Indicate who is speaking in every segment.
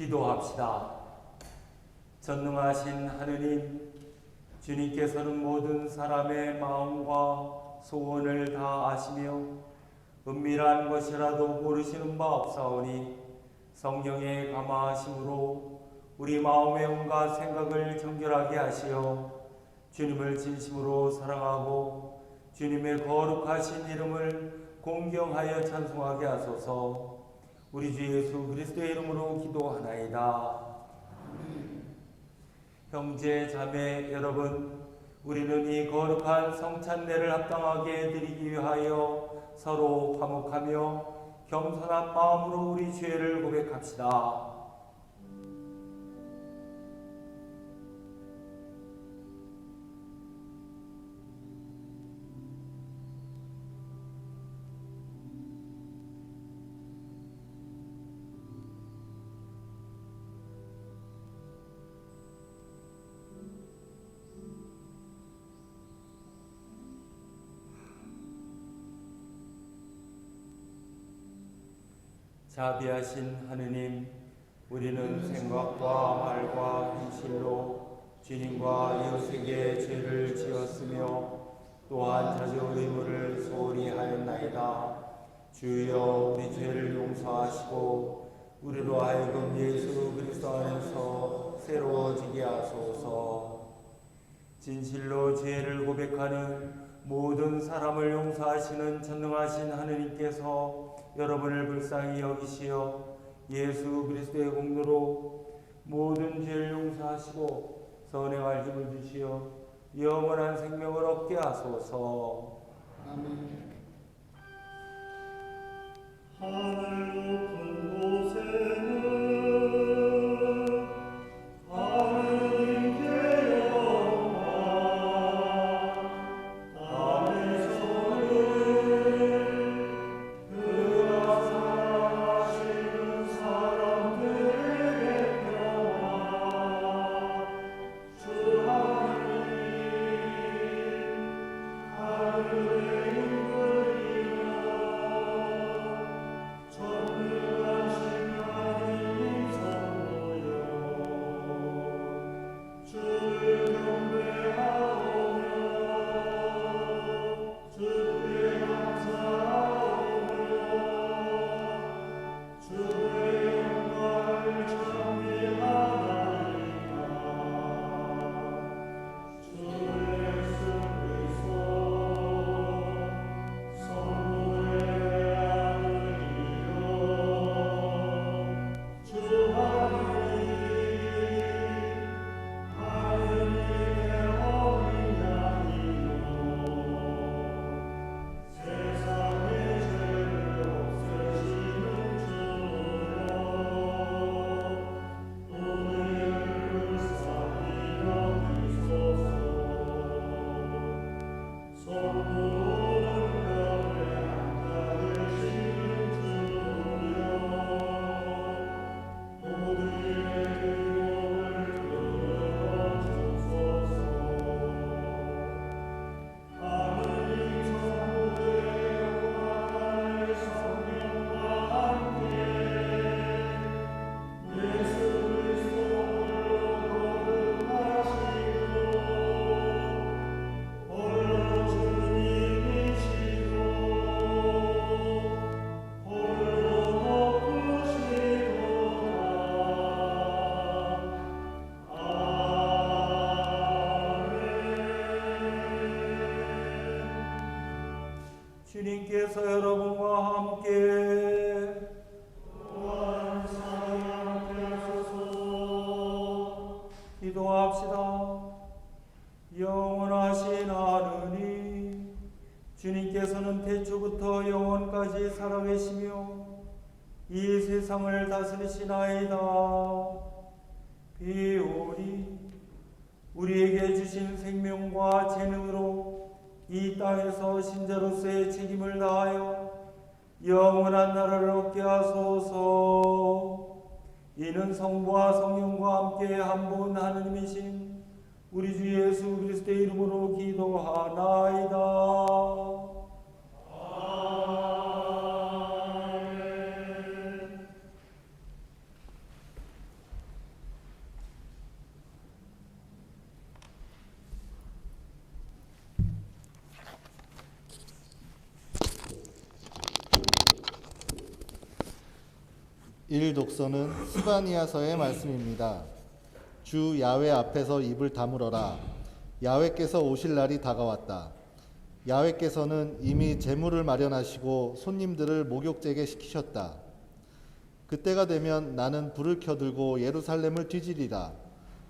Speaker 1: 기도합시다. 전능하신 하느님, 주님께서는 모든 사람의 마음과 소원을 다 아시며 은밀한 것이라도 모르시는 바 없사오니 성령의 감화하심으로 우리 마음의 온갖 생각을 정결하게 하시어 주님을 진심으로 사랑하고 주님의 거룩하신 이름을 공경하여 찬송하게 하소서. 우리 주 예수 그리스도의 이름으로 기도하나이다. 형제 자매 여러분, 우리는 이 거룩한 성찬례를 합당하게 드리기 위하여 서로 화목하며 겸손한 마음으로 우리 죄를 고백합시다. 자비하신 하느님, 우리는 생각과 말과 행실로 주님과 이웃에게 죄를 지었으며 또한 자주 의무를 소홀히 하였나이다. 주여 우리 죄를 용서하시고 우리로 하여금 예수 그리스도 안에서 새로워지게 하소서. 진실로 죄를 고백하는 모든 사람을 용서하시는 전능하신 하느님께서 여러분을 불쌍히 여기시어 예수 그리스도의 공로로 모든 죄를 용서하시고 선행할 힘을 주시어 영원한 생명을 얻게 하소서.
Speaker 2: 아멘. 하늘 높은 곳에는
Speaker 1: 주님께서 여러분과 함께
Speaker 2: 또한 사랑하게 하소서.
Speaker 1: 기도합시다. 영원하신 하느님, 주님께서는 태초부터 영원까지 살아계시며 이 세상을 다스리시나이다. 비오리 우리에게 주신 생명과 재능으로 이 땅에서 신자로서의 책임을 다하여 영원한 나라를 얻게 하소서. 이는 성부와 성령과 함께 한 분 하느님이신 우리 주 예수 그리스도의 이름으로 기도하나이다. 아멘.
Speaker 3: 독서는 스바니아서의 말씀입니다. 주 야훼 앞에서 입을 다물어라. 야훼께서 오실 날이 다가왔다. 야훼께서는 이미 제물을 마련하시고 손님들을 목욕제게 시키셨다. 그때가 되면 나는 불을 켜들고 예루살렘을 뒤지리라.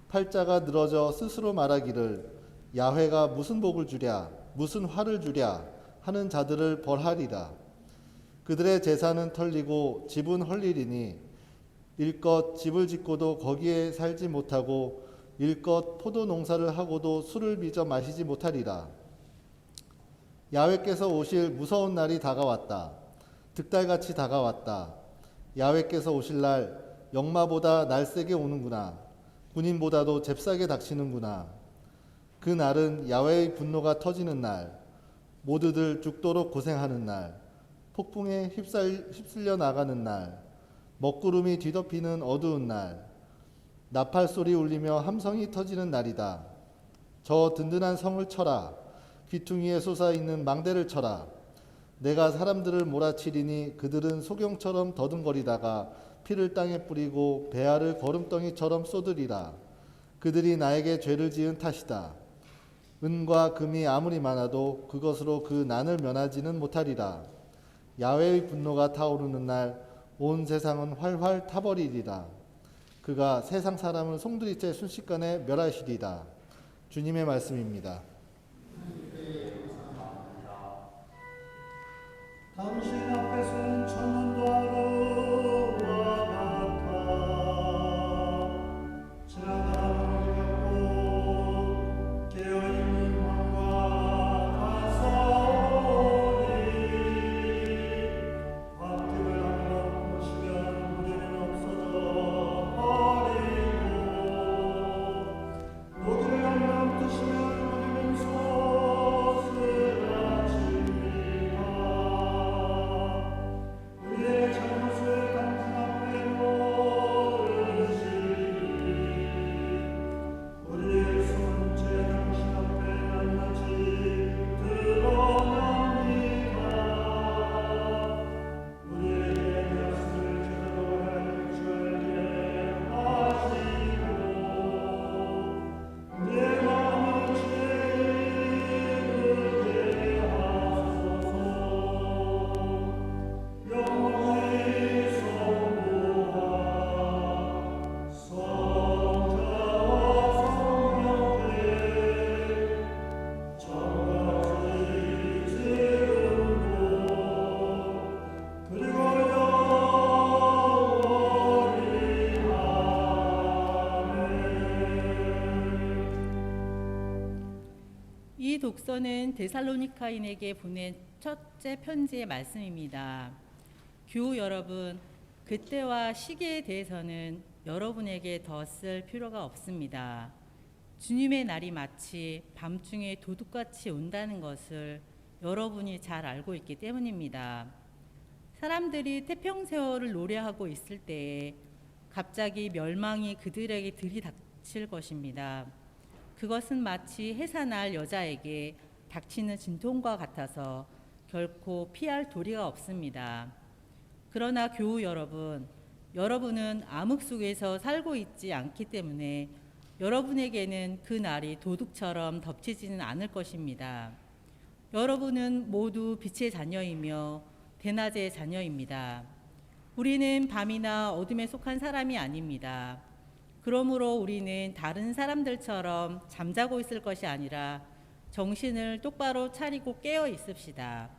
Speaker 3: 팔자가 늘어져 스스로 말하기를 야훼가 무슨 복을 주랴 무슨 화를 주랴 하는 자들을 벌하리라. 그들의 재산은 털리고 집은 헐리리니 일껏 집을 짓고도 거기에 살지 못하고 일껏 포도 농사를 하고도 술을 빚어 마시지 못하리라. 야훼께서 오실 무서운 날이 다가왔다. 득달같이 다가왔다. 야훼께서 오실 날 역마보다 날세게 오는구나. 군인보다도 잽싸게 닥치는구나. 그 날은 야훼의 분노가 터지는 날, 모두들 죽도록 고생하는 날, 폭풍에 휩쓸려 나가는 날, 먹구름이 뒤덮이는 어두운 날, 나팔 소리 울리며 함성이 터지는 날이다. 저 든든한 성을 쳐라. 귀퉁이에 솟아있는 망대를 쳐라. 내가 사람들을 몰아치리니 그들은 소경처럼 더듬거리다가 피를 땅에 뿌리고 배알을 거름덩이처럼 쏟으리라. 그들이 나에게 죄를 지은 탓이다. 은과 금이 아무리 많아도 그것으로 그 난을 면하지는 못하리라. 야훼의 분노가 타오르는 날 온 세상은 활활 타버리리라. 그가 세상 사람을 송두리째 순식간에 멸하시리다. 주님의 말씀입니다.
Speaker 2: 당신 앞에 선 천년도 하루와 같아 지나가는 고 깨어있는 밤과 가서오니 앞뒤를 한번 보시면 우리는 없어져 버리고 모두를 한번 뜨시면 우리는 소스라칩니다. 우리의 잘못을 당신 앞에 모으시니 우리의 손죄 당신 앞에 낱낱이 드러납니다. 우리에게 말씀을 제대로 할 줄 알게 하시고 내 마음을 지르게 하소서. 영원히 성부와 성자와 성령께 저같이 지금도 그리고 영원히 아멘.
Speaker 4: 이 독서는 데살로니카인에게 보낸 첫째 편지의 말씀입니다. 교우 여러분, 그때와 시기에 대해서는 여러분에게 더 쓸 필요가 없습니다. 주님의 날이 마치 밤중에 도둑같이 온다는 것을 여러분이 잘 알고 있기 때문입니다. 사람들이 태평세월을 노래하고 있을 때에 갑자기 멸망이 그들에게 들이닥칠 것입니다. 그것은 마치 해산할 여자에게 닥치는 진통과 같아서 결코 피할 도리가 없습니다. 그러나 교우 여러분, 여러분은 암흑 속에서 살고 있지 않기 때문에 여러분에게는 그 날이 도둑처럼 덮치지는 않을 것입니다. 여러분은 모두 빛의 자녀이며 대낮의 자녀입니다. 우리는 밤이나 어둠에 속한 사람이 아닙니다. 그러므로 우리는 다른 사람들처럼 잠자고 있을 것이 아니라 정신을 똑바로 차리고 깨어 있읍시다.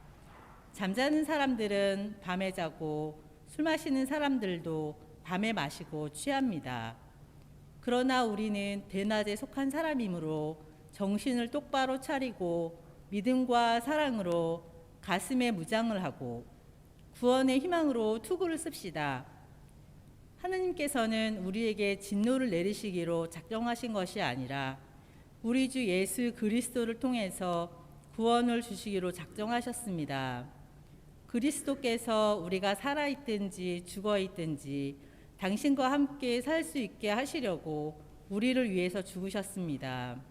Speaker 4: 잠자는 사람들은 밤에 자고 술 마시는 사람들도 밤에 마시고 취합니다. 그러나 우리는 대낮에 속한 사람이므로 정신을 똑바로 차리고 믿음과 사랑으로 가슴에 무장을 하고 구원의 희망으로 투구를 씁시다. 하느님께서는 우리에게 진노를 내리시기로 작정하신 것이 아니라 우리 주 예수 그리스도를 통해서 구원을 주시기로 작정하셨습니다. 그리스도께서 우리가 살아있든지 죽어있든지 당신과 함께 살 수 있게 하시려고 우리를 위해서 죽으셨습니다.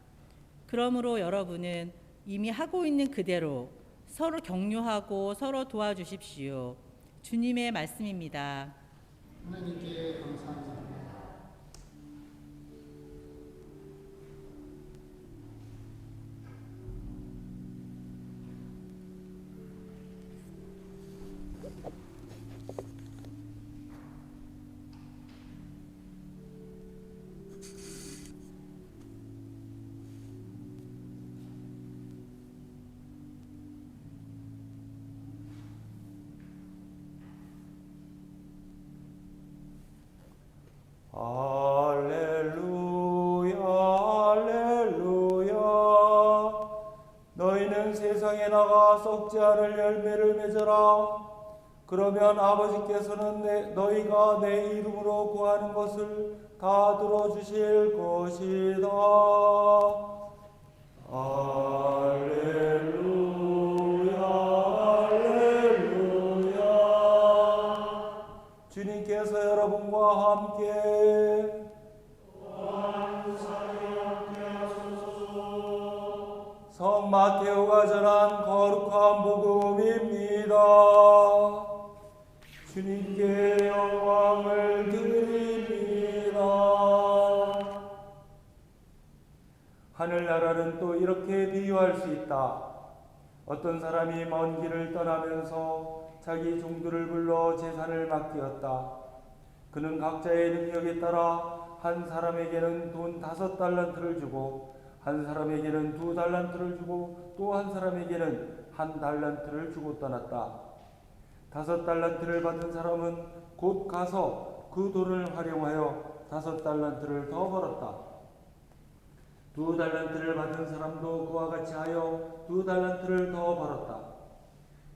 Speaker 4: 그러므로 여러분은 이미 하고 있는 그대로 서로 격려하고 서로 도와주십시오. 주님의 말씀입니다.
Speaker 5: 하나님께 감사합니다.
Speaker 1: 할렐루야 할렐루야. 너희는 세상에 나가 썩지 않을 열매를 맺어라. 그러면 아버지께서는 너희가 내 이름으로 구하는 것을 다 들어주실 것이다. 할렐루야 할렐루야. 주님께서 여러분과 함께 성 마테오가 전한 거룩한 복음입니다. 주님께 영광을 드립니다. 하늘나라는 또 이렇게 비유할 수 있다. 어떤 사람이 먼 길을 떠나면서 자기 종들을 불러 제사를 맡기었다. 그는 각자의 능력에 따라 한 사람에게는 돈 5달란트를 주고 한 사람에게는 2달란트를 주고 또 한 사람에게는 1달란트를 주고 떠났다. 5달란트를 받은 사람은 곧 가서 그 돈을 활용하여 5달란트를 더 벌었다. 2달란트를 받은 사람도 그와 같이 하여 2달란트를 더 벌었다.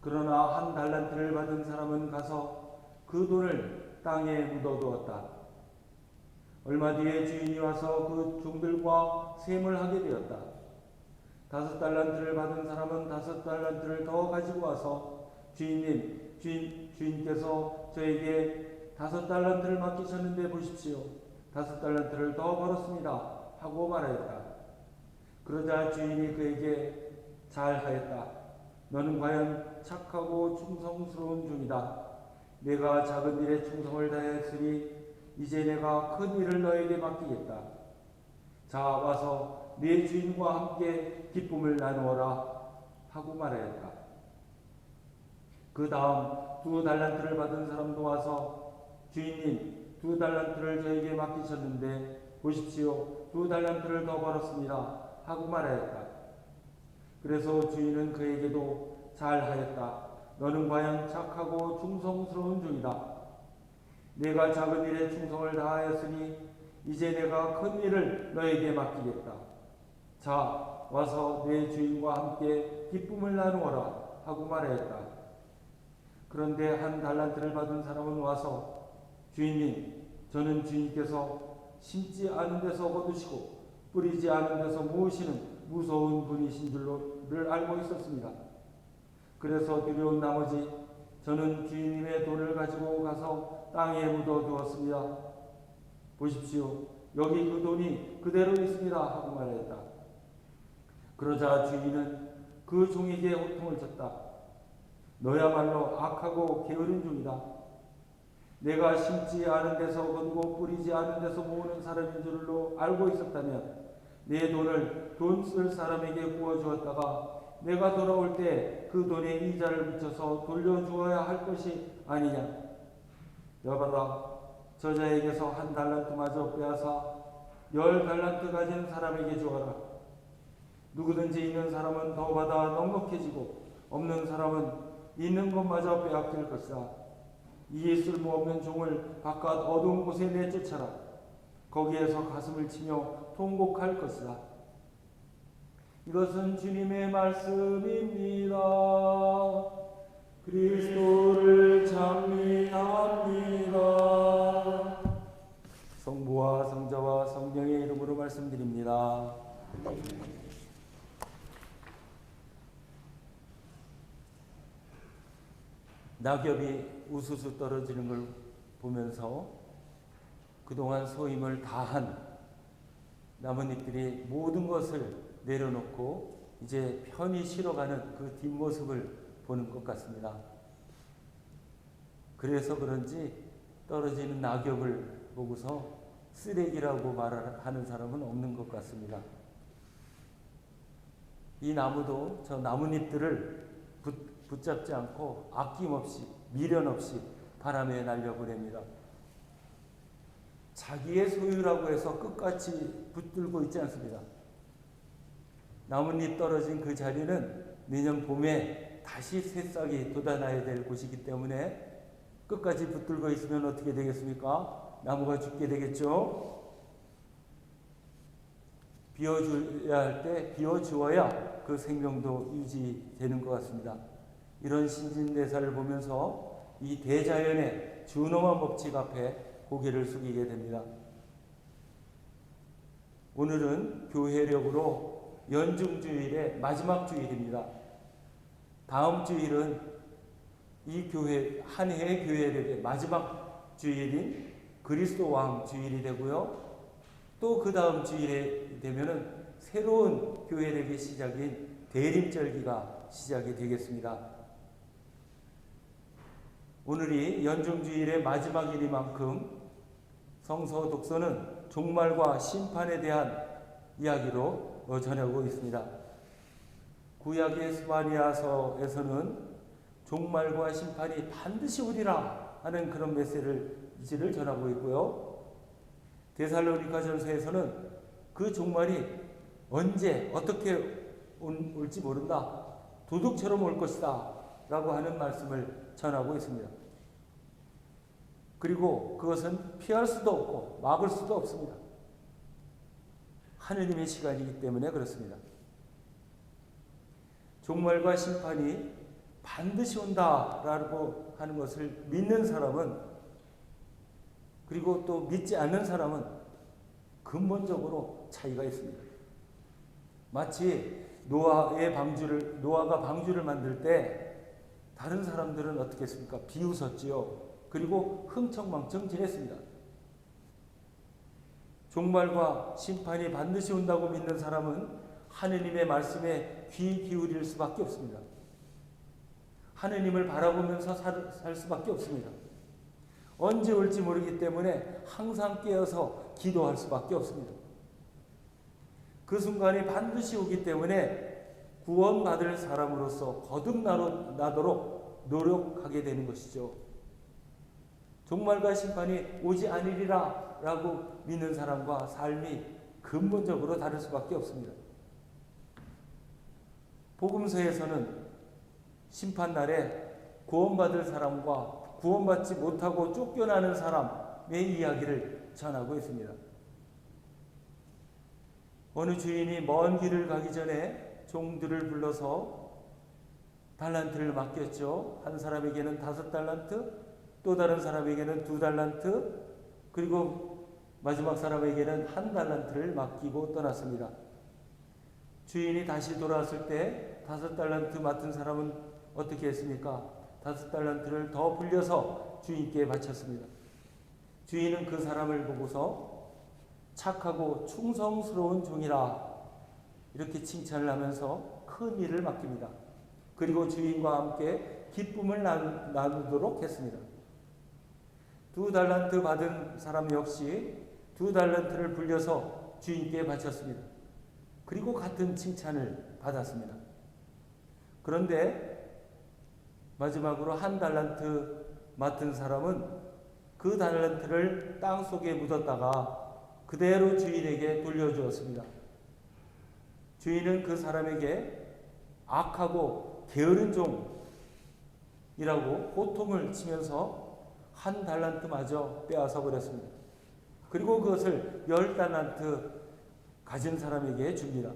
Speaker 1: 그러나 1달란트를 받은 사람은 가서 그 돈을 땅에 묻어두었다. 얼마 뒤에 주인이 와서 그 종들과 셈을 하게 되었다. 5달란트를 받은 사람은 5달란트를 더 가지고 와서 주인께서 저에게 5달란트를 맡기셨는데 보십시오. 5달란트를 더 벌었습니다. 하고 말하였다. 그러자 주인이 그에게 잘하였다. 너는 과연 착하고 충성스러운 종이다. 내가 작은 일에 충성을 다했으니 이제 내가 큰 일을 너에게 맡기겠다. 자, 와서 네 주인과 함께 기쁨을 나누어라. 하고 말하였다. 그 다음 2달란트를 받은 사람도 와서 주인님, 2달란트를 저에게 맡기셨는데 보십시오. 2달란트를 더 벌었습니다. 하고 말하였다. 그래서 주인은 그에게도 잘하였다. 너는 과연 착하고 충성스러운 종이다. 내가 작은 일에 충성을 다하였으니 이제 내가 큰 일을 너에게 맡기겠다. 자, 와서 내 주인과 함께 기쁨을 나누어라. 하고 말하였다. 그런데 1달란트를 받은 사람은 와서 주인님, 저는 주인께서 심지 않은 데서 거두시고 뿌리지 않은 데서 모으시는 무서운 분이신 줄을 알고 있었습니다. 그래서 두려운 나머지 저는 주인님의 돈을 가지고 가서 땅에 묻어두었습니다. 보십시오. 여기 그 돈이 그대로 있습니다. 하고 말했다. 그러자 주인은 그 종에게 호통을 쳤다. 너야말로 악하고 게으른 종이다. 내가 심지 않은 데서 거두고 뿌리지 않은 데서 모으는 사람인 줄로 알고 있었다면 내 돈을 돈 쓸 사람에게 구워주었다가 내가 돌아올 때 그 돈에 이자를 붙여서 돌려주어야 할 것이 아니냐. 여봐라, 저자에게서 1달란트마저 빼앗아 10달란트 가진 사람에게 주어라. 누구든지 있는 사람은 더 받아 넉넉해지고 없는 사람은 있는 것마저 빼앗길 것이다. 이 쓸모없는 종을 바깥 어두운 곳에 내쫓아라. 거기에서 가슴을 치며 통곡할 것이다. 이것은 주님의 말씀입니다. 그리스도를 찬미합니다. 성부와 성자와 성령의 이름으로 말씀드립니다. 낙엽이 우수수 떨어지는 걸 보면서 그동안 소임을 다한 나뭇잎들이 모든 것을 내려놓고 이제 편히 쉬러가는 그 뒷모습을 보는 것 같습니다. 그래서 그런지 떨어지는 낙엽을 보고서 쓰레기라고 말하는 사람은 없는 것 같습니다. 이 나무도 저 나뭇잎들을 붙잡지 않고 아낌없이 미련 없이 바람에 날려보냅니다. 자기의 소유라고 해서 끝까지 붙들고 있지 않습니다. 나뭇잎 떨어진 그 자리는 내년 봄에 다시 새싹이 돋아나야 될 곳이기 때문에 끝까지 붙들고 있으면 어떻게 되겠습니까? 나무가 죽게 되겠죠. 비워줘야 할 때 비워주어야 그 생명도 유지되는 것 같습니다. 이런 신진대사를 보면서 이 대자연의 준엄한 법칙 앞에 고개를 숙이게 됩니다. 오늘은 교회력으로 연중주일의 마지막 주일입니다. 다음 주일은 이 교회 한 해의 교회력의 마지막 주일인 그리스도 왕 주일이 되고요. 또 그 다음 주일에 되면은 새로운 교회력의 시작인 대림절기가 시작이 되겠습니다. 오늘이 연중주일의 마지막일이만큼 성서 독서는 종말과 심판에 대한 이야기로 전하고 있습니다. 구약의 스바냐서에서는 종말과 심판이 반드시 오리라 하는 그런 메시지를 전하고 있고요. 데살로니가전서에서는 그 종말이 언제 어떻게 올지 모른다. 도둑처럼 올 것이다 라고 하는 말씀을 전하고 있습니다. 그리고 그것은 피할 수도 없고 막을 수도 없습니다. 하느님의 시간이기 때문에 그렇습니다. 종말과 심판이 반드시 온다라고 하는 것을 믿는 사람은, 그리고 또 믿지 않는 사람은 근본적으로 차이가 있습니다. 마치 노아가 방주를 만들 때 다른 사람들은 어떻게 했습니까? 비웃었지요. 그리고 흥청망청 지냈습니다. 종말과 심판이 반드시 온다고 믿는 사람은 하느님의 말씀에 귀 기울일 수밖에 없습니다. 하느님을 바라보면서 살 수밖에 없습니다. 언제 올지 모르기 때문에 항상 깨어서 기도할 수밖에 없습니다. 그 순간이 반드시 오기 때문에 구원받을 사람으로서 거듭나도록 노력하게 되는 것이죠. 종말과 심판이 오지 않으리라 라고 믿는 사람과 삶이 근본적으로 다를 수밖에 없습니다. 복음서에서는 심판날에 구원받을 사람과 구원받지 못하고 쫓겨나는 사람의 이야기를 전하고 있습니다. 어느 주인이 먼 길을 가기 전에 종들을 불러서 달란트를 맡겼죠. 한 사람에게는 5달란트, 또 다른 사람에게는 2달란트, 그리고 마지막 사람에게는 1달란트를 맡기고 떠났습니다. 주인이 다시 돌아왔을 때 5달란트 맡은 사람은 어떻게 했습니까? 5달란트를 더 불려서 주인께 바쳤습니다. 주인은 그 사람을 보고서 착하고 충성스러운 종이라 이렇게 칭찬을 하면서 큰 일을 맡깁니다. 그리고 주인과 함께 기쁨을 나누도록 했습니다. 2달란트 받은 사람 역시 2달란트를 불려서 주인께 바쳤습니다. 그리고 같은 칭찬을 받았습니다. 그런데 마지막으로 1달란트 맡은 사람은 그 달란트를 땅속에 묻었다가 그대로 주인에게 돌려주었습니다. 주인은 그 사람에게 악하고 게으른 종이라고 호통을 치면서 1달란트마저 빼앗아 버렸습니다. 그리고 그것을 10달란트 가진 사람에게 줍니다.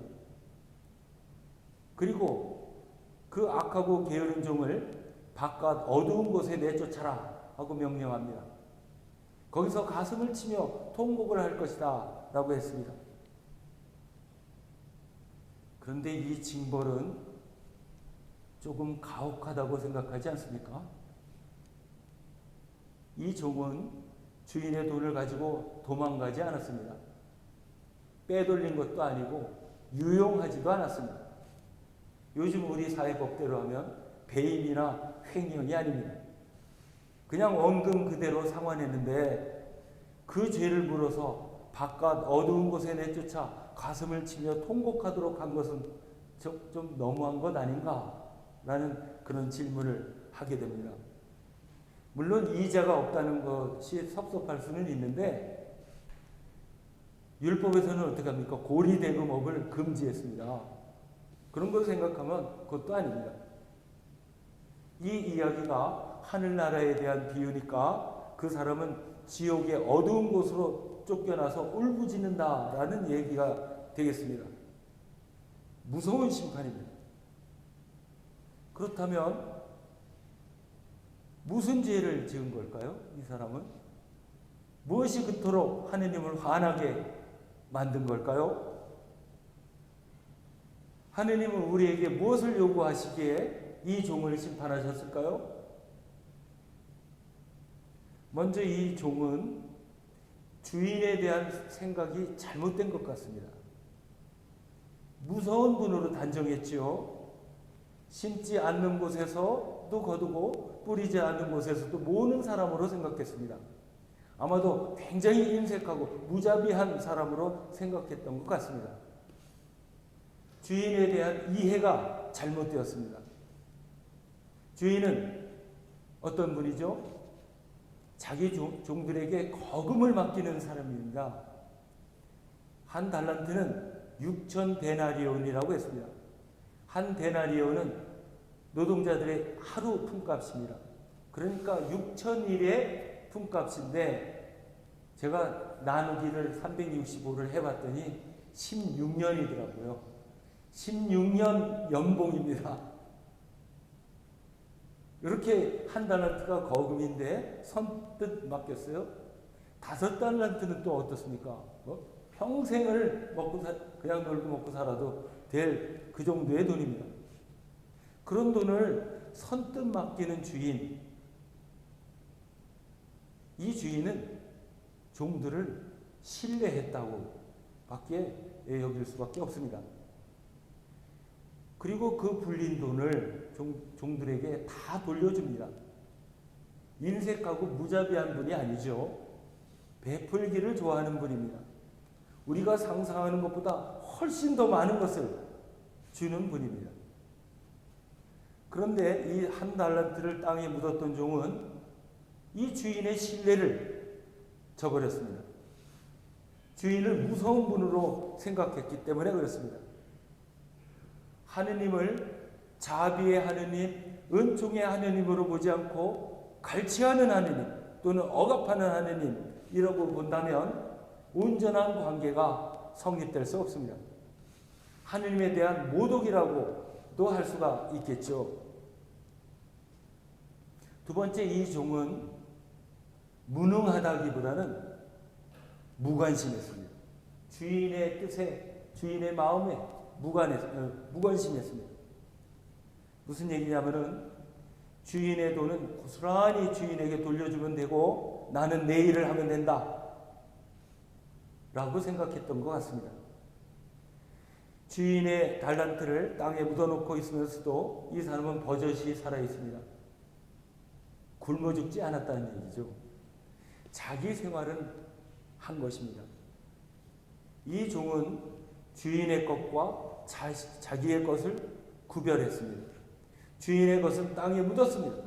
Speaker 1: 그리고 그 악하고 게으른 종을 바깥 어두운 곳에 내쫓아라 하고 명령합니다. 거기서 가슴을 치며 통곡을 할 것이다 라고 했습니다. 그런데 이 징벌은 조금 가혹하다고 생각하지 않습니까? 이 종은 주인의 돈을 가지고 도망가지 않았습니다. 빼돌린 것도 아니고 유용하지도 않았습니다. 요즘 우리 사회법대로 하면 배임이나 횡령이 아닙니다. 그냥 원금 그대로 상환했는데 그 죄를 물어서 바깥 어두운 곳에 내쫓아 가슴을 치며 통곡하도록 한 것은 좀 너무한 것 아닌가? 라는 그런 질문을 하게 됩니다. 물론 이자가 없다는 것이 섭섭할 수는 있는데 율법에서는 어떻게 합니까? 고리대금업을 금지했습니다. 그런 걸 생각하면 그것도 아닙니다. 이 이야기가 하늘나라에 대한 비유니까 그 사람은 지옥의 어두운 곳으로 쫓겨나서 울부짖는다라는 얘기가 되겠습니다. 무서운 심판입니다. 그렇다면 무슨 죄를 지은 걸까요? 이 사람은 무엇이 그토록 하느님을 화나게 만든 걸까요? 하느님은 우리에게 무엇을 요구하시기에 이 종을 심판하셨을까요? 먼저 이 종은 주인에 대한 생각이 잘못된 것 같습니다. 무서운 분으로 단정했지요. 심지 않는 곳에서도 거두고 뿌리지 않는 곳에서도 모으는 사람으로 생각했습니다. 아마도 굉장히 인색하고 무자비한 사람으로 생각했던 것 같습니다. 주인에 대한 이해가 잘못되었습니다. 주인은 어떤 분이죠? 자기 종들에게 거금을 맡기는 사람입니다. 한 달란트는 6천 데나리온이라고 했습니다. 한 데나리온은 노동자들의 하루 품값입니다. 그러니까 6천일의 품값인데 제가 나누기를 365를 해봤더니 16년이더라고요. 16년 연봉입니다. 이렇게 한 달란트가 거금인데 선뜻 맡겼어요. 5달란트는 또 어떻습니까? 평생을 그냥 놀고 먹고 살아도 될 그 정도의 돈입니다. 그런 돈을 선뜻 맡기는 주인, 이 주인은 종들을 신뢰했다고 밖에 여길 수밖에 없습니다. 그리고 그 불린 돈을 종들에게 다 돌려줍니다. 인색하고 무자비한 분이 아니죠. 베풀기를 좋아하는 분입니다. 우리가 상상하는 것보다 훨씬 더 많은 것을 주는 분입니다. 그런데 이 한 달란트를 땅에 묻었던 종은 이 주인의 신뢰를 저버렸습니다. 주인을 무서운 분으로 생각했기 때문에 그렇습니다. 하느님을 자비의 하느님, 은총의 하느님으로 보지 않고 갈취하는 하느님 또는 억압하는 하느님이라고 본다면 온전한 관계가 성립될 수 없습니다. 하느님에 대한 모독이라고도 할 수가 있겠죠. 두 번째, 이 종은 무능하다기보다는 무관심했습니다. 주인의 뜻에, 주인의 마음에 무관심했습니다. 무슨 얘기냐면은 주인의 돈은 고스란히 주인에게 돌려주면 되고 나는 내 일을 하면 된다 라고 생각했던 것 같습니다. 주인의 달란트를 땅에 묻어놓고 있으면서도 이 사람은 버젓이 살아있습니다. 굶어 죽지 않았다는 얘기죠. 자기 생활은 한 것입니다. 이 종은 주인의 것과 자기의 것을 구별했습니다. 주인의 것은 땅에 묻었습니다.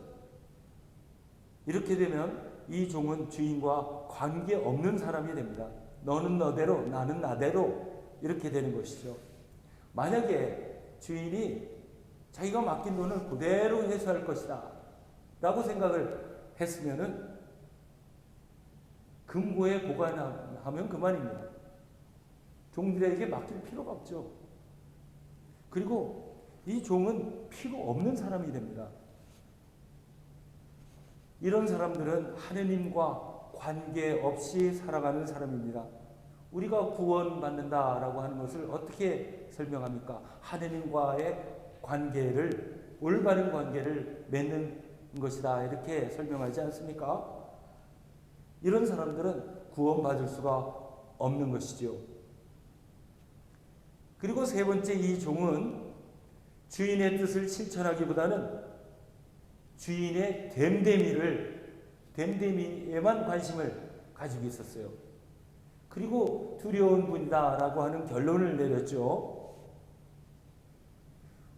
Speaker 1: 이렇게 되면 이 종은 주인과 관계없는 사람이 됩니다. 너는 너대로 나는 나대로 이렇게 되는 것이죠. 만약에 주인이 자기가 맡긴 돈을 그대로 회수할 것이다 라고 생각을 했으면은 금고에 보관하면 그만입니다. 종들에게 맡길 필요가 없죠. 그리고 이 종은 필요 없는 사람이 됩니다. 이런 사람들은 하느님과 관계없이 살아가는 사람입니다. 우리가 구원받는다라고 하는 것을 어떻게 설명합니까? 하느님과의 관계를, 올바른 관계를 맺는 것이다 이렇게 설명하지 않습니까? 이런 사람들은 구원받을 수가 없는 것이죠. 그리고 세 번째, 이 종은 주인의 뜻을 실천하기보다는 주인의 됨됨이를 됨됨이에만 관심을 가지고 있었어요. 그리고 두려운 분이다라고 하는 결론을 내렸죠.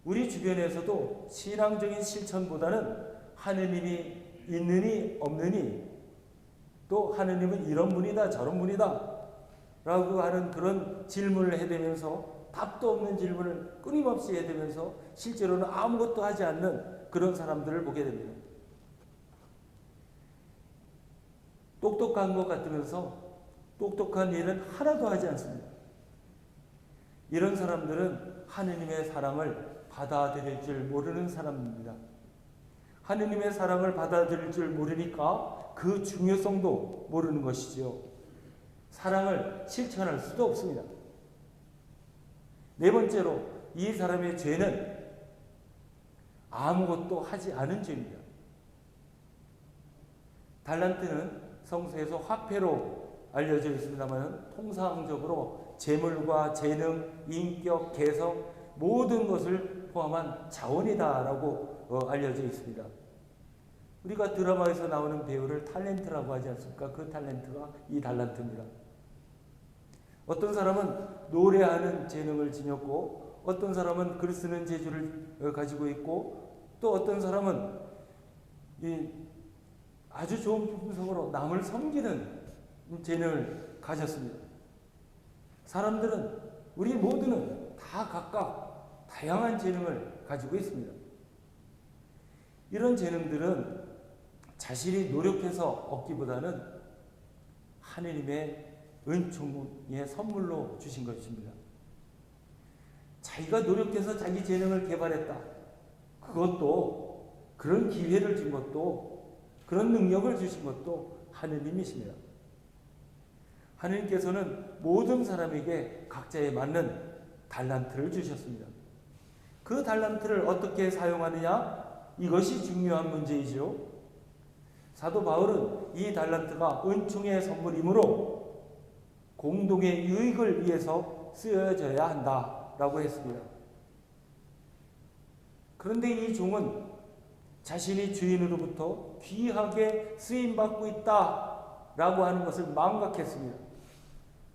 Speaker 1: 우리 주변에서도 신앙적인 실천보다는 하느님이 있느니 없느니, 또 하느님은 이런 분이다 저런 분이다 라고 하는 그런 질문을 해대면서, 답도 없는 질문을 끊임없이 해대면서 실제로는 아무것도 하지 않는 그런 사람들을 보게 됩니다. 똑똑한 것 같으면서 똑똑한 일은 하나도 하지 않습니다. 이런 사람들은 하느님의 사랑을 받아들일 줄 모르는 사람입니다. 하느님의 사랑을 받아들일 줄 모르니까 그 중요성도 모르는 것이지요. 사랑을 실천할 수도 없습니다. 네 번째로, 이 사람의 죄는 아무것도 하지 않은 죄입니다. 달란트는 성서에서 화폐로 알려져 있습니다만, 통상적으로 재물과 재능, 인격, 개성 모든 것을 포함한 자원이다라고 알려져 있습니다. 우리가 드라마에서 나오는 배우를 탤런트라고 하지 않습니까? 그 탤런트가 이 달란트입니다. 어떤 사람은 노래하는 재능을 지녔고, 어떤 사람은 글 쓰는 재주를 가지고 있고, 또 어떤 사람은 아주 좋은 품성으로 남을 섬기는 재능을 가졌습니다. 사람들은, 우리 모두는 다 각각 다양한 재능을 가지고 있습니다. 이런 재능들은 자신이 노력해서 얻기보다는 하느님의 은총의 선물로 주신 것입니다. 자기가 노력해서 자기 재능을 개발했다. 그것도, 그런 기회를 준 것도, 그런 능력을 주신 것도 하느님이십니다. 하느님께서는 모든 사람에게 각자에 맞는 달란트를 주셨습니다. 그 달란트를 어떻게 사용하느냐? 이것이 중요한 문제이죠. 사도 바울은 이 달란트가 은총의 선물이므로 공동의 유익을 위해서 쓰여져야 한다라고 했습니다. 그런데 이 종은 자신이 주인으로부터 귀하게 쓰임받고 있다라고 하는 것을 망각했습니다.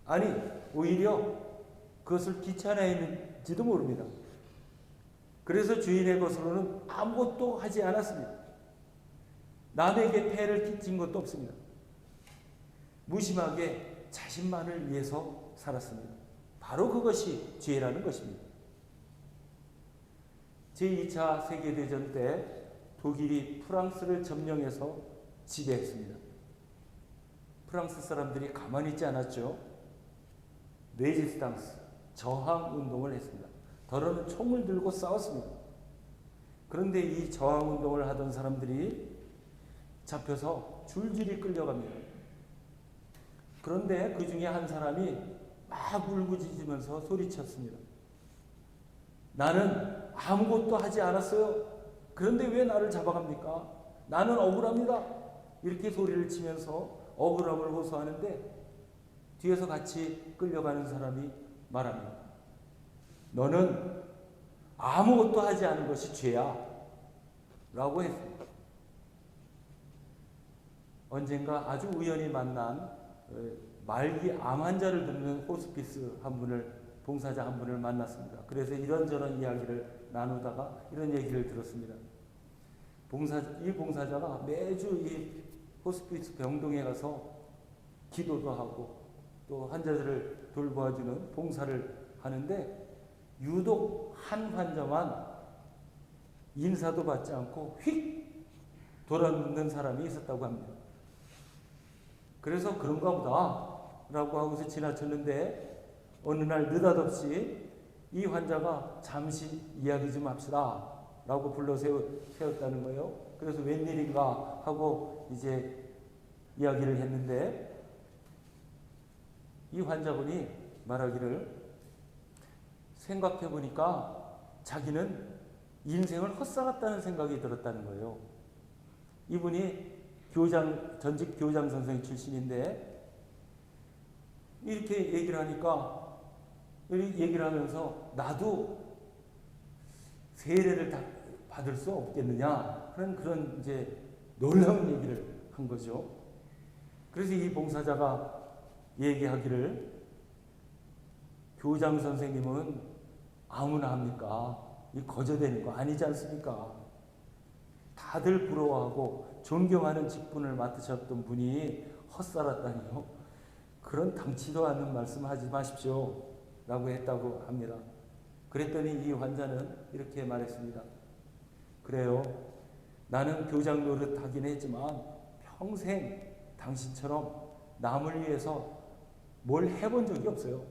Speaker 1: 아니, 오히려 그것을 귀찮아했는지도 모릅니다. 그래서 주인의 것으로는 아무것도 하지 않았습니다. 남에게 폐를 끼친 것도 없습니다. 무심하게 자신만을 위해서 살았습니다. 바로 그것이 죄라는 것입니다. 제2차 세계대전 때 독일이 프랑스를 점령해서 지배했습니다. 프랑스 사람들이 가만히 있지 않았죠. 레지스탕스, 저항 운동을 했습니다. 더러는 총을 들고 싸웠습니다. 그런데 이 저항 운동을 하던 사람들이 잡혀서 줄줄이 끌려갑니다. 그런데 그 중에 한 사람이 막 울부짖으면서 소리쳤습니다. 나는 아무것도 하지 않았어요. 그런데 왜 나를 잡아갑니까? 나는 억울합니다. 이렇게 소리를 치면서 억울함을 호소하는데, 뒤에서 같이 끌려가는 사람이 말합니다. 너는 아무것도 하지 않은 것이 죄야 라고 했습니다. 언젠가 아주 우연히 만난 말기 암 환자를 돕는 호스피스 한 분을, 봉사자 한 분을 만났습니다. 그래서 이런저런 이야기를 나누다가 이런 얘기를 들었습니다. 이 봉사자가 매주 이 호스피스 병동에 가서 기도도 하고 또 환자들을 돌보아주는 봉사를 하는데, 유독 한 환자만 인사도 받지 않고 휙 돌아눕는 사람이 있었다고 합니다. 그래서 그런가 보다 라고 하고서 지나쳤는데, 어느 날 느닷없이 이 환자가 잠시 이야기 좀 합시다 라고 불러 세웠다는 거예요. 그래서 웬일인가 하고 이제 이야기를 했는데, 이 환자분이 말하기를, 생각해 보니까 자기는 인생을 헛살았다는 생각이 들었다는 거예요. 이분이 전직 교장 선생 출신인데, 이렇게 얘기를 하니까, 얘기를 하면서 나도 세례를 받을 수 없겠느냐 하는 그런 이제 놀라운 얘기를 한 거죠. 그래서 이 봉사자가 얘기하기를 교장 선생님은 아무나 합니까? 이 거저되는 거 아니지 않습니까? 다들 부러워하고 존경하는 직분을 맡으셨던 분이 헛살았다니요. 그런 당치도 않는 말씀하지 마십시오 라고 했다고 합니다. 그랬더니 이 환자는 이렇게 말했습니다. 그래요. 나는 교장 노릇 하긴 했지만 평생 당신처럼 남을 위해서 뭘 해본 적이 없어요.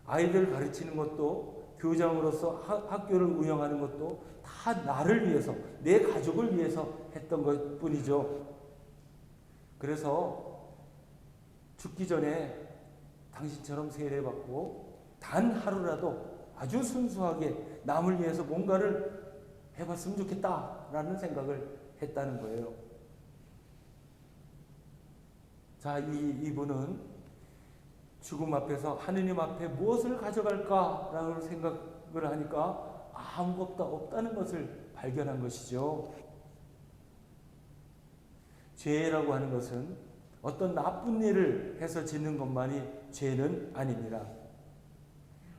Speaker 1: 아이들 가르치는 것도 교장으로서 학교를 운영하는 것도 다 나를 위해서, 내 가족을 위해서 했던 것 뿐이죠. 그래서 죽기 전에 당신처럼 세례받고 단 하루라도 아주 순수하게 남을 위해서 뭔가를 해봤으면 좋겠다라는 생각을 했다는 거예요. 자, 이분은 죽음 앞에서 하느님 앞에 무엇을 가져갈까라는 생각을 하니까 아무것도 없다는 것을 발견한 것이죠. 죄라고 하는 것은 어떤 나쁜 일을 해서 짓는 것만이 죄는 아닙니다.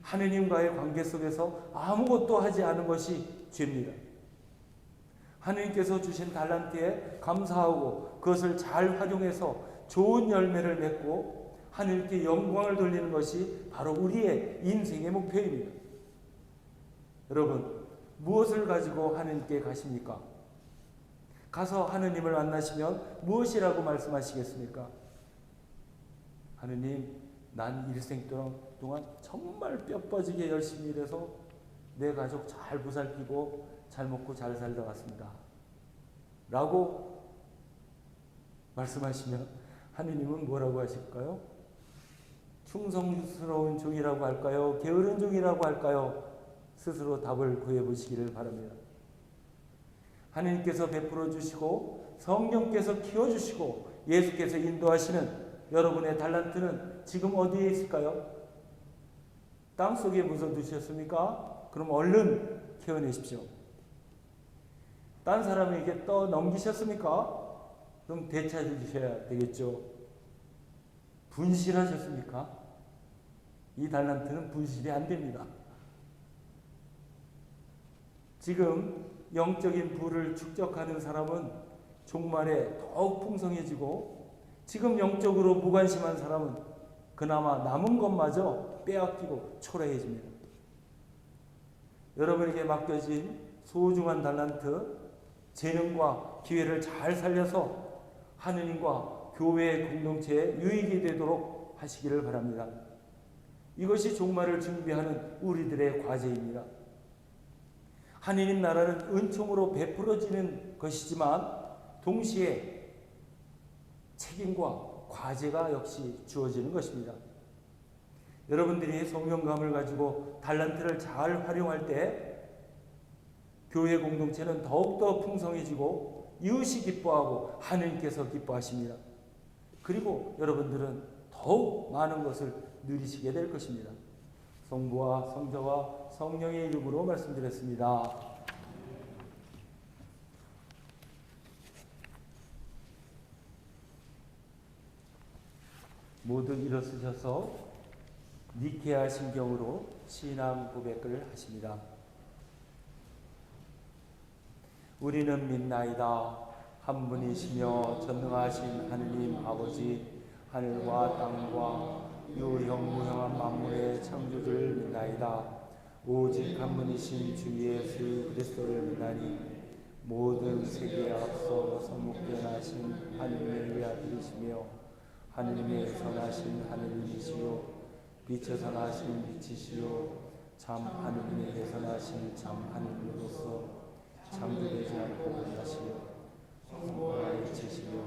Speaker 1: 하느님과의 관계 속에서 아무것도 하지 않은 것이 죄입니다. 하느님께서 주신 달란트에 감사하고 그것을 잘 활용해서 좋은 열매를 맺고 하느님께 영광을 돌리는 것이 바로 우리의 인생의 목표입니다. 여러분, 무엇을 가지고 하느님께 가십니까? 가서 하느님을 만나시면 무엇이라고 말씀하시겠습니까? 하느님, 난 일생 동안 정말 뼈 빠지게 열심히 일해서 내 가족 잘 보살피고 잘 먹고 잘 살다 왔습니다. 라고 말씀하시면 하느님은 뭐라고 하실까요? 충성스러운 종이라고 할까요? 게으른 종이라고 할까요? 스스로 답을 구해보시기를 바랍니다. 하느님께서 베풀어 주시고 성령께서 키워주시고 예수께서 인도하시는 여러분의 달란트는 지금 어디에 있을까요? 땅속에 묻어두셨습니까? 그럼 얼른 키워내십시오. 딴 사람에게 또 넘기셨습니까? 그럼 되찾으셔야 되겠죠. 분실하셨습니까? 이 달란트는 분실이 안 됩니다. 지금 영적인 부를 축적하는 사람은 종말에 더욱 풍성해지고 지금 영적으로 무관심한 사람은 그나마 남은 것마저 빼앗기고 초라해집니다. 여러분에게 맡겨진 소중한 달란트, 재능과 기회를 잘 살려서 하느님과 교회의 공동체에 유익이 되도록 하시기를 바랍니다. 이것이 종말을 준비하는 우리들의 과제입니다. 하느님 나라는 은총으로 베풀어지는 것이지만 동시에 책임과 과제가 역시 주어지는 것입니다. 여러분들이 소명감을 가지고 달란트를 잘 활용할 때 교회 공동체는 더욱더 풍성해지고 이웃이 기뻐하고 하느님께서 기뻐하십니다. 그리고 여러분들은 더욱 많은 것을 누리시게 될 것입니다. 성부와 성자와 성령의 이름으로 말씀드렸습니다. 모두 일어서셔서 니케아 신경으로 신앙 고백을 하십니다. 우리는 믿나이다. 한 분이시며 전능하신 하느님 아버지, 하늘과 땅과 유형무형한 만물의 창조주를 믿나이다. 오직 한 분이신 주 예수 그리스도를 믿나니 모든 세계에 앞서 성육된 하신 하느님의 외아들이시며 하느님의 선하신 하느님이시요 빛에 선하신 빛이시요 참 하느님의 선하신 참 하느님으로서 창조되지 않고 끝나시며 성부가 일체시며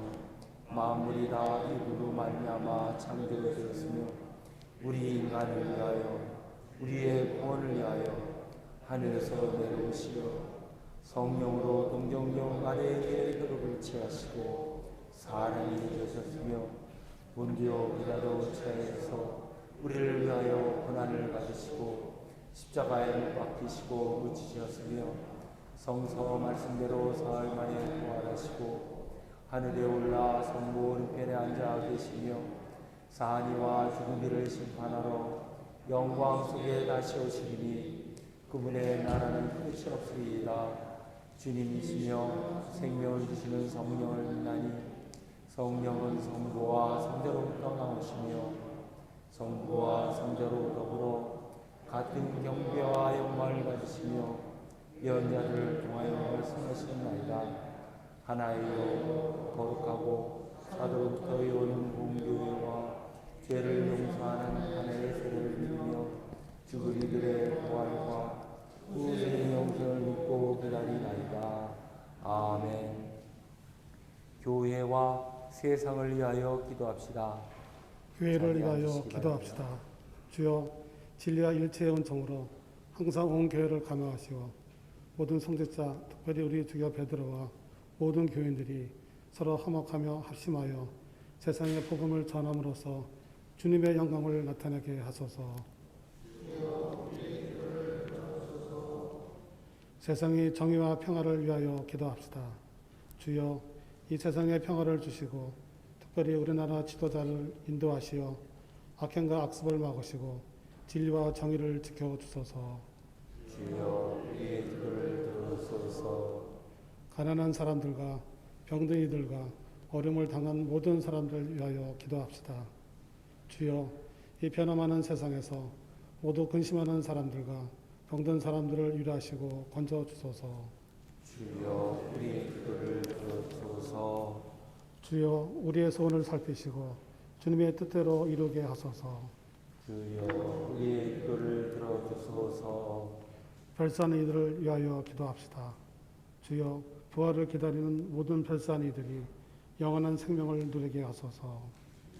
Speaker 1: 만물이 다 이루로 말미암아 창조되었으며 우리 인간을 위하여 우리의 구원을 위하여 하늘에서 내려오시어 성령으로 동정령 아래에게 혈육을 취하시고 사람이 되셨으며 본디오 빌라도 체에서 우리를 위하여 고난을 받으시고 십자가에 못 박히시고 묻히셨으며 성서 말씀대로 사흘 만에 부활하시고 하늘에 올라 성부 오른편에 앉아 계시며 사한이와 죽은 이를 심판하러 영광 속에 다시 오시리니 그분의 나라는 끝이 없으리이다. 주님이시며 생명을 주시는 성령을 믿나니 성령은 성부와 성자로부터 나오시며 성부와 성자로 더불어 같은 경배와 영광을 가지시며 예언자들을 통하여 말씀하시나이다. 하나이요 거룩하고 사도로부터 오는 공교회와 죄를 용서하는 하나의 세례를 믿으며 죽은 이들의 부활과 후세의 영생을 믿고 기다리나이다. 아멘. 교회와 세상을 위하여 기도합시다.
Speaker 5: 교회를 위하여 기도합시다. 주여 진리와 일체의 은총으로 항상 온 교회를 감화하시고 모든 성직자 특별히 우리 주교 베드로와 모든 교인들이 서로 화목하며 합심하여 세상의 복음을 전함으로써 주님의 영광을 나타내게 하소서. 세상의 정의와 평화를 위하여 기도합시다. 주여 이 세상에 평화를 주시고 특별히 우리나라 지도자를 인도하시어 악행과 악습을 막으시고 진리와 정의를 지켜주소서.
Speaker 1: 주여 우리의 기도를 들으소서.
Speaker 5: 가난한 사람들과 병든이들과 어려움을 당한 모든 사람들을 위하여 기도합시다. 주여 이 변화많은 세상에서 모두 근심하는 사람들과 병든 사람들을 위로하시고 건져주소서.
Speaker 1: 주여 우리의 기도를 들으소서.
Speaker 5: 주여 우리의 소원을 살피시고 주님의 뜻대로 이루게 하소서.
Speaker 1: 주여 우리의 기도를 들어주소서.
Speaker 5: 별산 이들을 위하여 기도합시다. 주여 부활을 기다리는 모든 별산 이들이 영원한 생명을 누리게 하소서.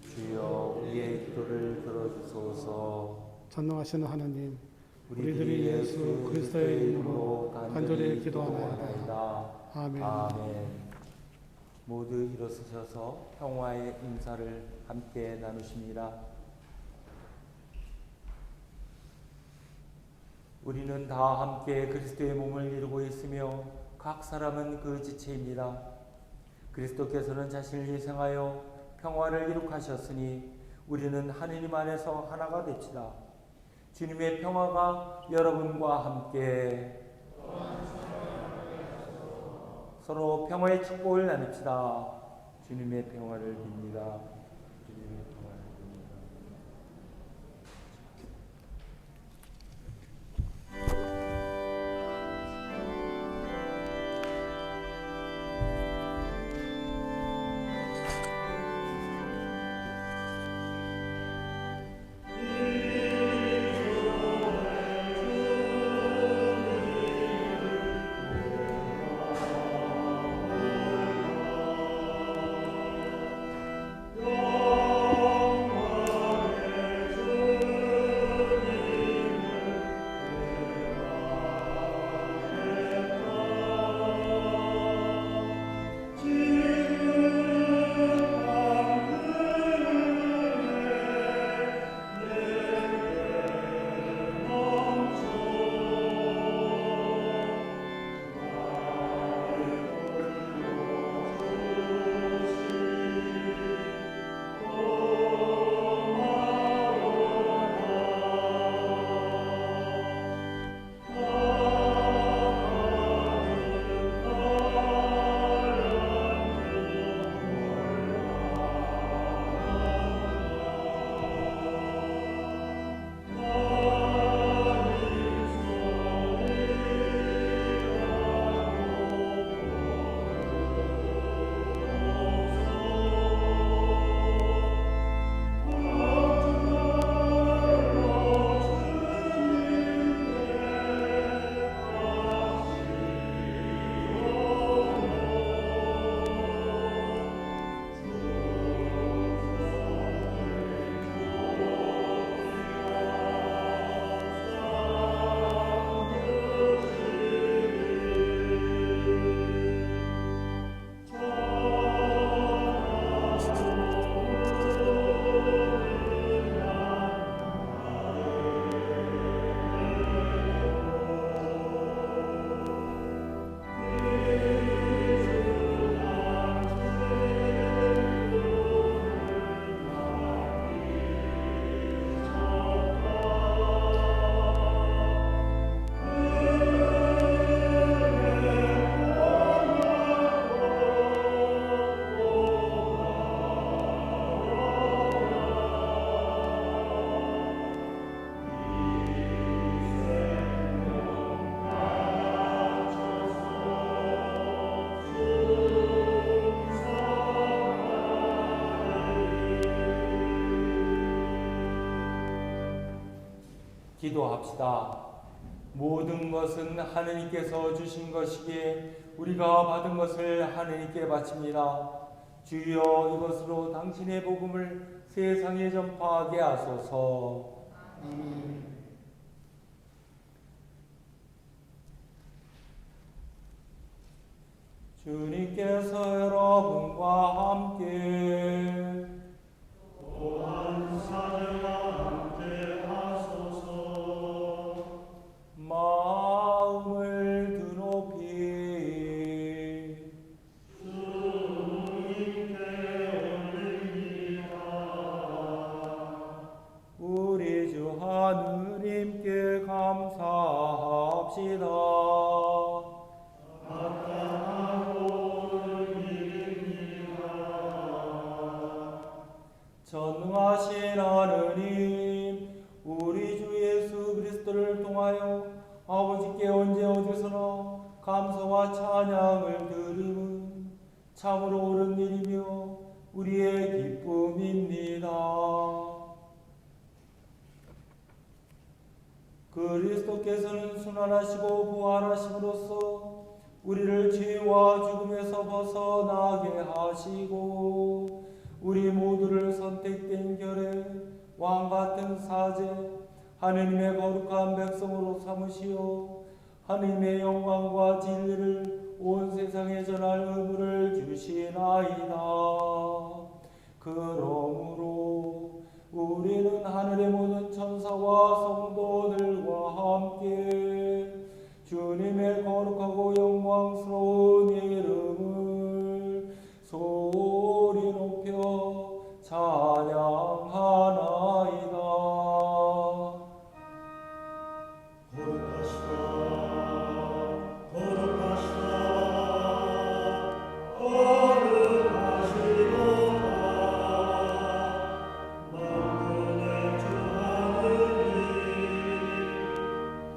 Speaker 1: 주여 우리의 기도를 들어주소서.
Speaker 5: 전능하시는 하나님,
Speaker 1: 우리들이 예수 그리스도의 이름으로 간절히 기도하나이다.
Speaker 5: 아멘.
Speaker 1: 아멘. 모두 일어서셔서 평화의 인사를 함께 나누십니다. 우리는 다 함께 그리스도의 몸을 이루고 있으며 각 사람은 그 지체입니다. 그리스도께서는 자신을 희생하여 평화를 이룩하셨으니 우리는 하느님 안에서 하나가 됩시다. 주님의 평화가 여러분과 함께 서로 평화의 축복을 나눕시다. 주님의 평화를 빕니다. 주님의 평화를 빕니다.
Speaker 2: 주
Speaker 1: 기도합시다. 모든 것은 하느님께서 주신 것이기에 우리가 받은 것을 하느님께 바칩니다. 주여 이것으로 당신의 복음을 세상에 전파하게 하소서. 주님께서 여러분과 함께
Speaker 2: 또한 사랑과 함께 하소서.
Speaker 1: 마음을 드높이
Speaker 2: 주님께 올립니다.
Speaker 1: 우리 주 하느님께 감사합시다. 전능하신 하느님, 우리 주 예수 그리스도를 통하여 아버지께 언제 어디서나 감사와 찬양을 드림은 참으로 옳은 일이며 우리의 기쁨입니다. 그리스도께서는 순환하시고 부활하심으로써 우리를 죄와 죽음에서 벗어나게 하시고 우리 모두를 선택된 결에 왕같은 사제 하느님의 거룩한 백성으로 삼으시어 하느님의 영광과 진리를 온 세상에 전할 의무를 주시나이다. 그러므로 우리는 하늘의 모든 천사와 성도들과 함께 주님의 거룩하고 영광스러운 이름을 소리 높여 찬양하나이다.
Speaker 2: 거룩하시다, 거룩하시다, 거룩하시도다. 만군의 주 하느님,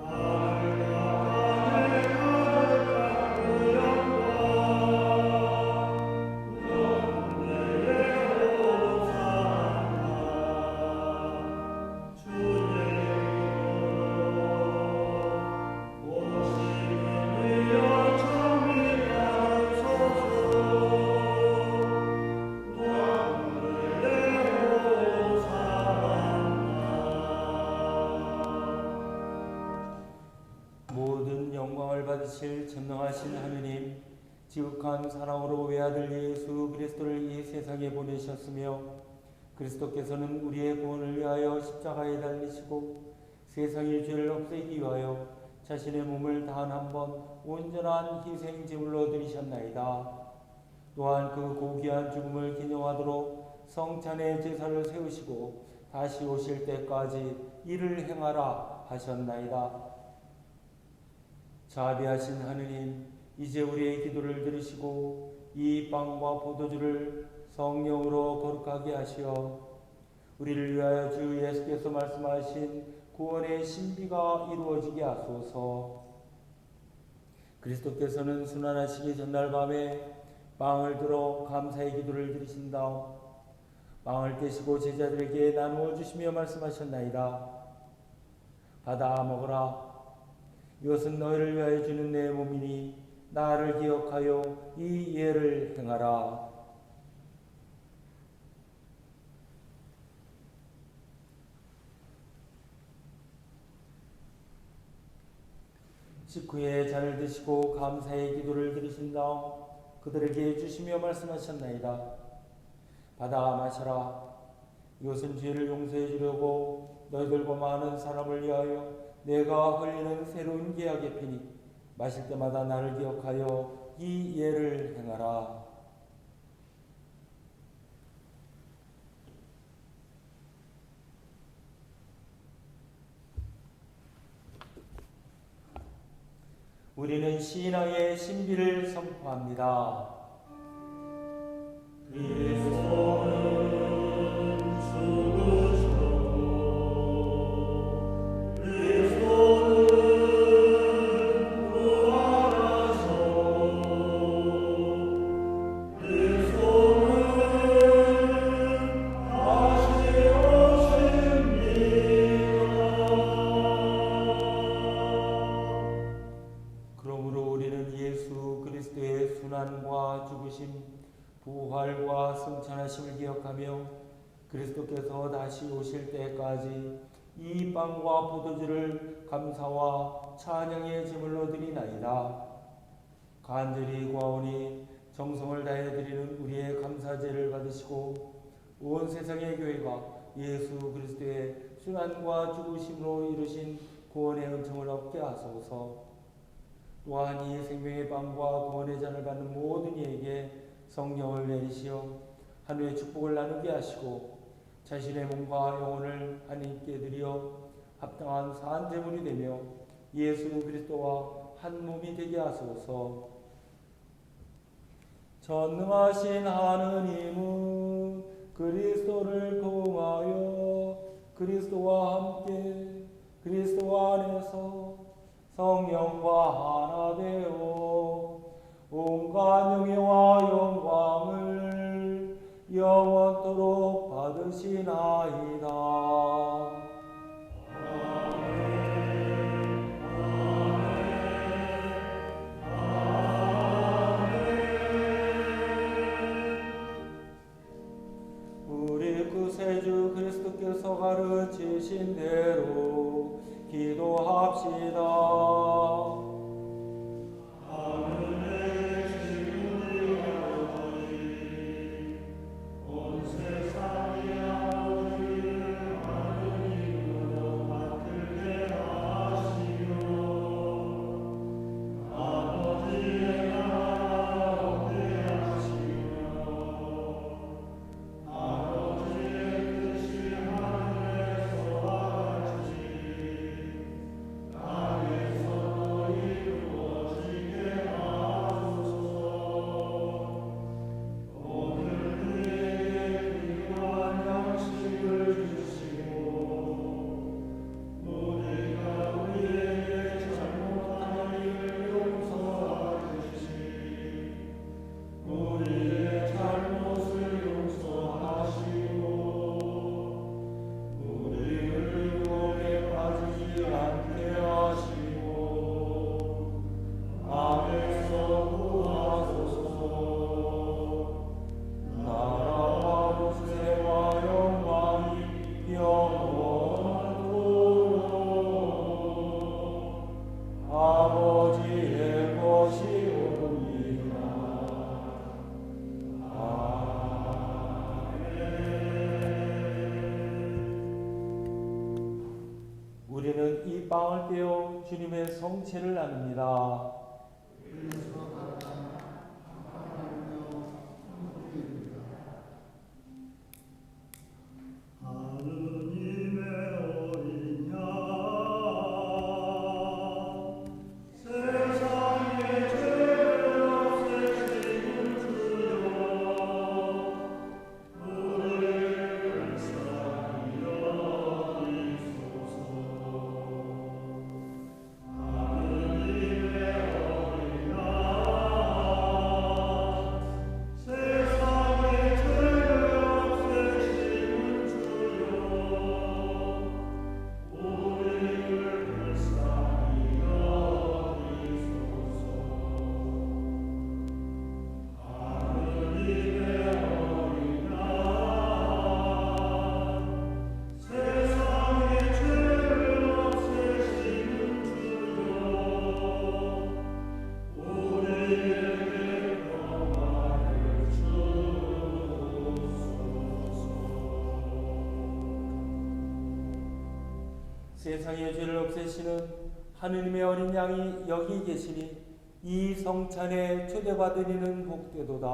Speaker 2: 하늘과 땅에 가득한 그 영광, 영예에 호산나. 주의 이름으로 오시는 이여 정리하소서. 왕들의 호산나.
Speaker 1: 모든 영광을 받으실 전능하신 하느님, 지극한 사랑으로 외아들 예수 그리스도를 이 세상에 보내셨으며 그리스도께서는 우리의 구원을 위하여 십자가에 달리시고 세상의 죄를 없애기 위하여 자신의 몸을 단 한 번 온전한 희생 제물로 드리셨나이다. 또한 그 고귀한 죽음을 기념하도록 성찬의 제사를 세우시고 다시 오실 때까지 이를 행하라 하셨나이다. 자비하신 하느님, 이제 우리의 기도를 들으시고 이 빵과 포도주를 성령으로 거룩하게 하시어 우리를 위하여 주 예수께서 말씀하신 구원의 신비가 이루어지게 하소서. 그리스도께서는 순환하시기 전날 밤에 빵을 들어 감사의 기도를 드리신 다음 빵을 떼시고 제자들에게 나누어 주시며 말씀하셨나이다. 받아 먹으라. 이것은 너희를 위하여 주는 내 몸이니 나를 기억하여 이 예를 행하라. 식후에 잔을 드시고 감사의 기도를 드리신 다음 그들에게 주시며 말씀하셨나이다. 받아 마셔라. 이것은 죄를 용서해 주려고 너희들과 많은 사람을 위하여 내가 흘리는 새로운 계약의 피니 마실 때마다 나를 기억하여 이 예를 행하라. 우리는 신앙의 신비를 선포합니다.
Speaker 2: 그리스도는 죽으셨고 그리스도는 부활하셨고 그리스도는 다시 오십니다.
Speaker 1: 죽으심, 부활과 승천하심을 기억하며 그리스도께서 다시 오실 때까지 이 빵과 포도주를 감사와 찬양의 제물로 드리나이다. 간절히 구하오니 정성을 다해 드리는 우리의 감사제를 받으시고 온 세상의 교회가 예수 그리스도의 순환과 죽으심으로 이루신 구원의 은총을 얻게 하소서. 또한 이 생명의 빵과 구원의 잔을 받는 모든 이에게 성령을 내리시어 하늘의 축복을 나누게 하시고 자신의 몸과 영혼을 하나님께 드려 합당한 산 제물이 되며 예수 그리스도와 한 몸이 되게 하소서. 전능하신 하느님은 그리스도를 통하여 그리스도와 함께 그리스도 안에서 성령과 하나 되어 온갖 영예와 영광을 영원토록 받으시나이다. 우리 구세주 그리스도께서 가르치신 대로 기도합시다. 우리는 이 빵을 떼어 주님의 성체를 나눕니다.
Speaker 2: 하느님의 어린 양 세상의 죄를 없애시는 주여 우리를 불쌍히 여기소서. 하느님의 어린 양 세상의 죄를 없애시는 주여 우리를 불쌍히 여기소서. 하느님의 어린 양 세상의 죄를 없애시는 주여 우리에게 평화를 주소서.
Speaker 1: 세상의 죄를 없애시는 하느님의 어린 양이 여기 계시니 이 성찬에 초대받으리는 복되도다.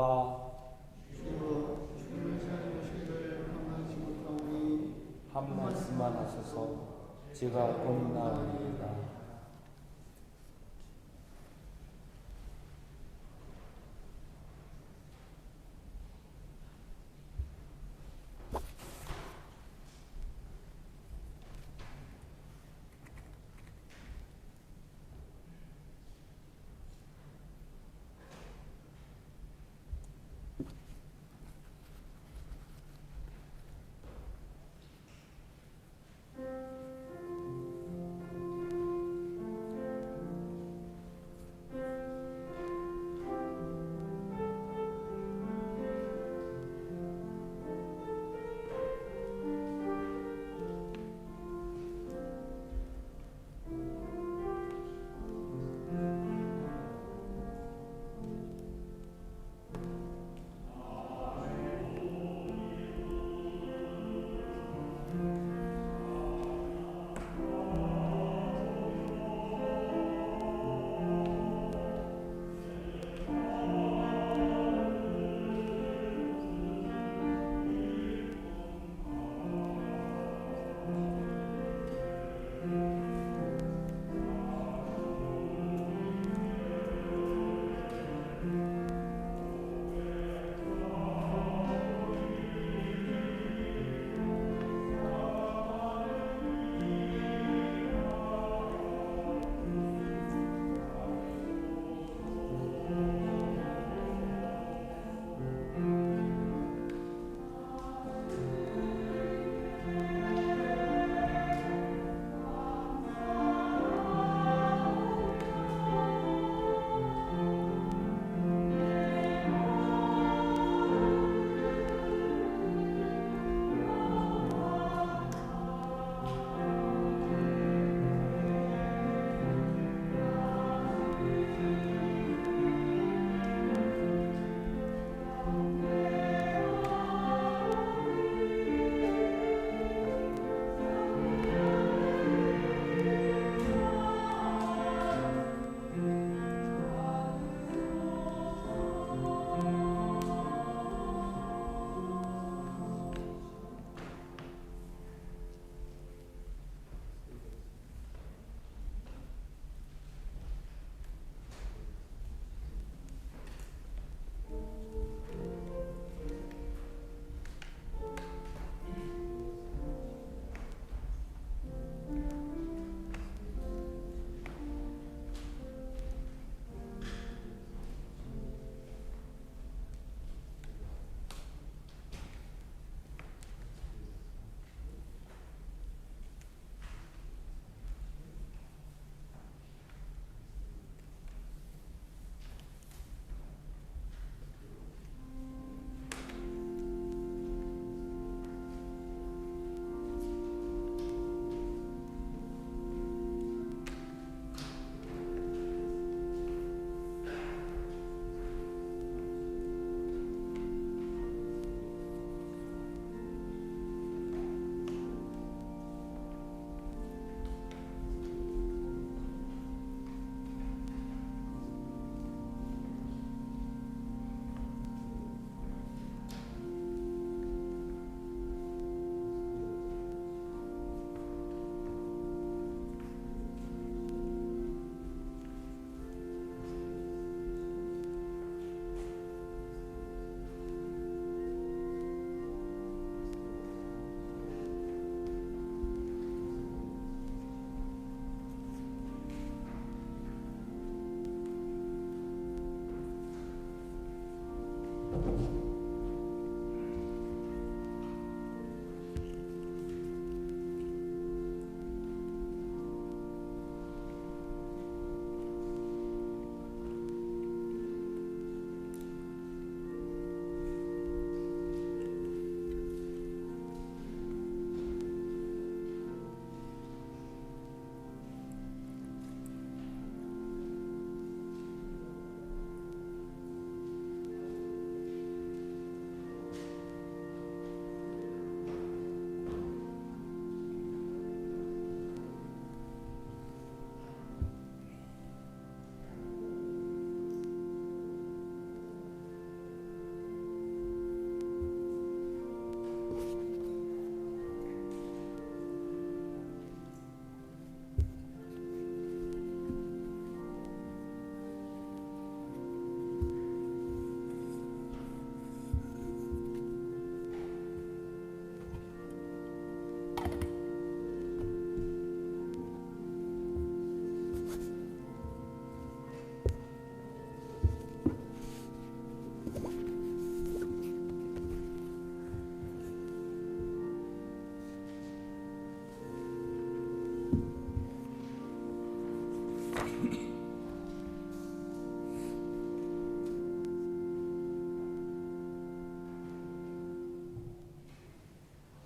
Speaker 1: 한 말씀만 하셔서 제가 곧 나오리이다.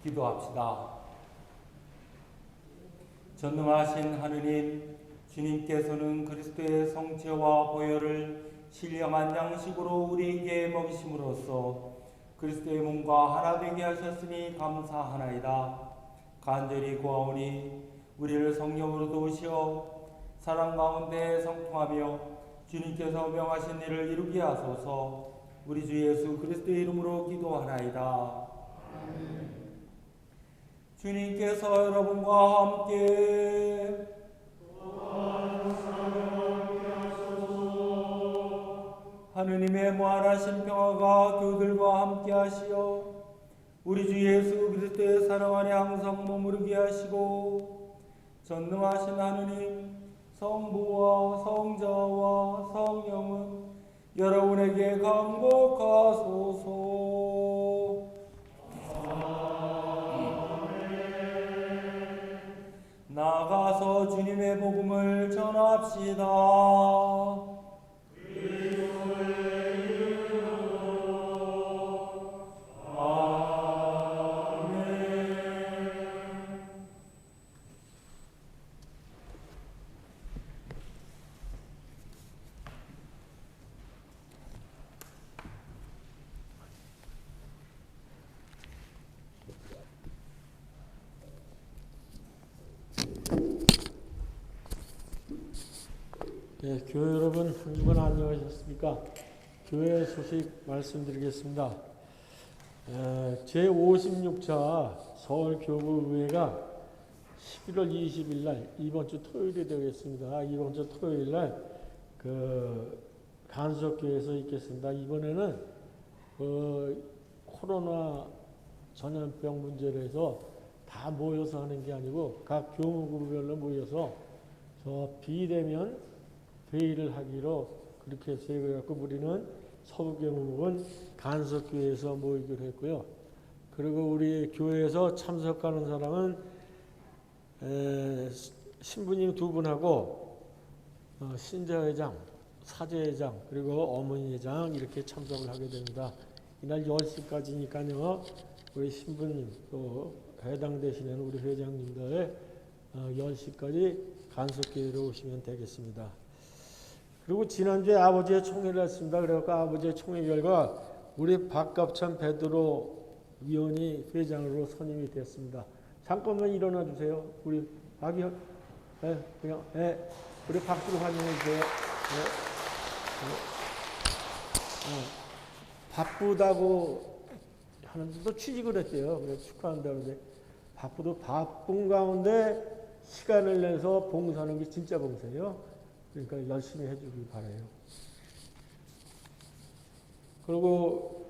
Speaker 1: 기도합시다. 전능하신 하느님, 주님께서는 그리스도의 성체와 보혈을 신령한 양식으로 우리에게 먹이심으로써 그리스도의 몸과 하나 되게 하셨으니 감사하나이다. 간절히 구하오니 우리를 성령으로 도우시어 사랑 가운데 성통하며 주님께서 명하신 일을 이루게 하소서. 우리 주 예수 그리스도의 이름으로 기도하나이다. 주님께서 여러분과 함께 하느님의 무한하신 평화가 교들과 함께 하시어 우리 주 예수 그리스도의 사랑 안에 항상 머무르게 하시고 전능하신 하느님 성부와 성자와 성령은 여러분에게 강복하소서. 나가서 주님의 복음을 전합시다.
Speaker 2: 네, 교회 여러분 한 주간 안녕하셨습니까? 교회 소식 말씀드리겠습니다. 제56차 서울교구의회가 11월 20일 날 이번 주 토요일이 되겠습니다. 이번 주 토요일 날 간석교회에서 있겠습니다. 이번에는 코로나 전염병 문제로 해서 다 모여서 하는 게 아니고 각 교무구별로 모여서 저 비대면 회의를 하기로 그렇게 세워갖고 우리는 서부경북은 간석교회에서 모이기로 했고요. 그리고 우리 교회에서 참석하는 사람은 신부님 2분하고 신자회장, 사제회장, 그리고 어머니회장 이렇게 참석을 하게 됩니다. 이날 10시까지니까요. 우리 신부님 또 해당되시는 우리 회장님들 10시까지 간석교회로 오시면 되겠습니다. 그리고 지난주에 아버지의 총회를 했습니다. 그래서 아버지의 총회 결과 우리 박갑찬 베드로 위원이 회장으로 선임이 됐습니다. 잠깐만 일어나 주세요. 우리 박이현, 우리 박수로 환영해 주세요. 바쁘다고 하는데도 취직을 했대요. 그래서 축하한다는데 바쁜 가운데 시간을 내서 봉사하는 게 진짜 봉사예요. 그러니까 열심히 해주길 바라요. 그리고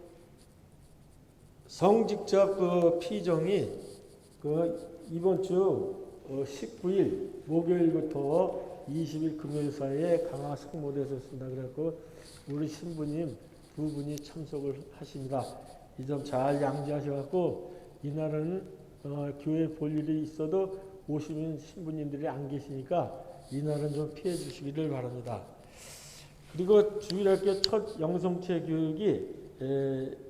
Speaker 2: 성직접 피정이 이번 주 19일 목요일부터 20일 금요일 사이에 강화 성모대에서 쓴다 그래갖고 우리 신부님 두 분이 참석을 하십니다. 이 점 잘 양지하셔갖고 이날은 교회 볼 일이 있어도 오시는 신부님들이 안 계시니까 이날은 좀 피해 주시기를 바랍니다. 그리고 주일학교 첫 영성체 교육이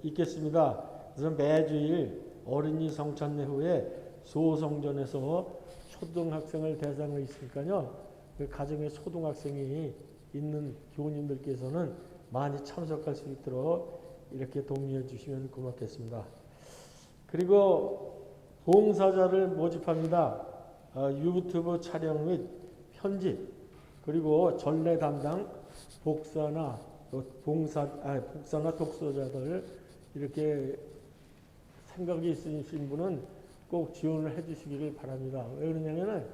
Speaker 2: 있겠습니다. 그래서 매주일 어린이 성찬례 후에 소성전에서 초등학생을 대상으로 있으니까요. 그 가정에 초등학생이 있는 교우님들께서는 많이 참석할 수 있도록 이렇게 독려해 주시면 고맙겠습니다. 그리고 봉사자를 모집합니다. 유튜브 촬영 및 편집, 그리고 전례 담당 복사나 복사나 독서자들 이렇게 생각이 있으신 분은 꼭 지원을 해주시기를 바랍니다. 왜 그러냐면은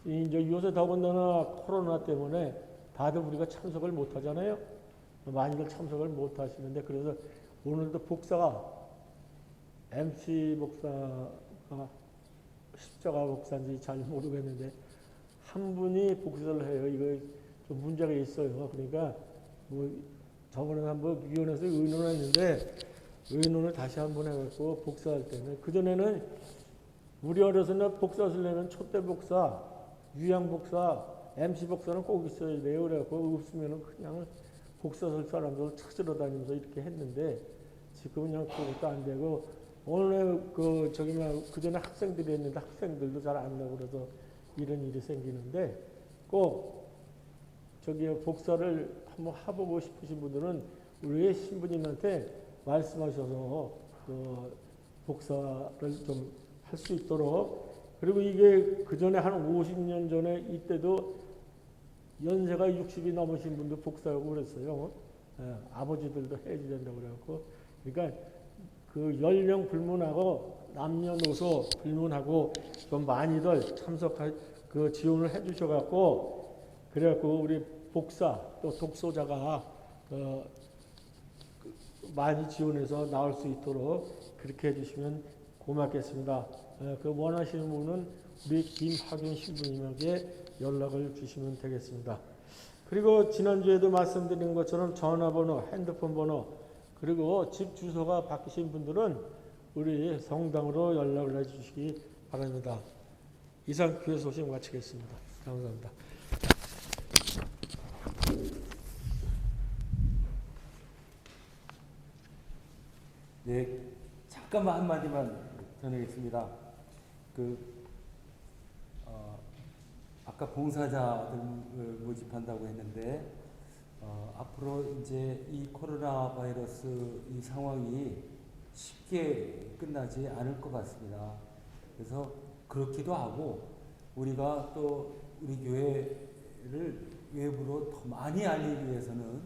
Speaker 2: 이제 요새 더군다나 코로나 때문에 다들 우리가 참석을 못 하잖아요. 많이들 참석을 못 하시는데, 그래서 오늘도 복사가 MC 복사가 십자가 복사인지 잘 모르겠는데 한 분이 복사를 해요. 이거 좀 문제가 있어요. 그러니까 뭐 저번에 한번 위원회에서 의논했는데 의논을 다시 한번 해갖고 복사할 때는, 그전에는 우리 어려서는 복사 쓰려면 촛대 복사, 유양 복사, MC 복사는 꼭 있어야 돼요. 그래갖고 없으면은 그냥 복사 쓸 사람들 찾으러 다니면서 이렇게 했는데 지금은 그냥 그것도 안 되고, 오늘 그전에 학생들이 했는데 학생들도 잘 안 나고 그래서 이런 일이 생기는데, 꼭 복사를 한번 해보고 싶으신 분들은 우리 신부님한테 말씀하셔서 복사를 좀 할 수 있도록. 그리고 이게 그전에 한 50년 전에 이때도 연세가 60이 넘으신 분도 복사하고 그랬어요. 아버지들도 해야 된다고 그래갖고. 그러니까 그 연령 불문하고 남녀노소 불문하고 좀 많이들 지원을 해주셔갖고, 그래갖고 우리 복사 또 독서자가 많이 지원해서 나올 수 있도록 그렇게 해주시면 고맙겠습니다. 그 원하시는 분은 우리 김학윤 신부님에게 연락을 주시면 되겠습니다. 그리고 지난주에도 말씀드린 것처럼 전화번호, 핸드폰 번호, 그리고 집 주소가 바뀌신 분들은 우리 성당으로 연락을 해주시기 바랍니다. 이상 교회 소식 마치겠습니다. 감사합니다.
Speaker 1: 네, 잠깐만 한마디만 전하겠습니다. 아까 봉사자들 모집한다고 했는데, 앞으로 이제 이 코로나 바이러스 이 상황이 쉽게 끝나지 않을 것 같습니다. 그래서 그렇기도 하고, 우리가 또 우리 교회를 외부로 더 많이 알리기 위해서는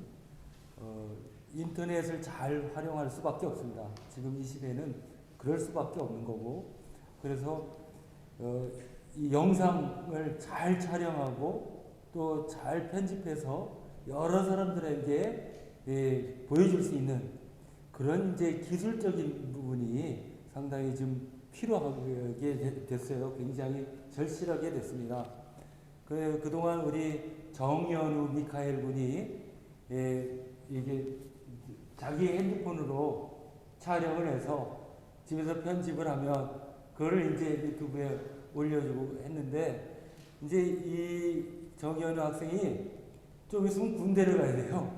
Speaker 1: 인터넷을 잘 활용할 수밖에 없습니다. 지금 이 시대는 그럴 수밖에 없는 거고, 그래서 이 영상을 잘 촬영하고 또 잘 편집해서 여러 사람들에게 보여줄 수 있는 그런 이제 기술적인 부분이 상당히 좀 필요하게 됐어요. 굉장히 절실하게 됐습니다. 그동안 우리 정연우 미카엘 군이 이게 자기 핸드폰으로 촬영을 해서 집에서 편집을 하면 그거를 이제 유튜브에 올려주고 했는데, 이제 이 정연우 학생이 좀 있으면 군대를 가야 돼요.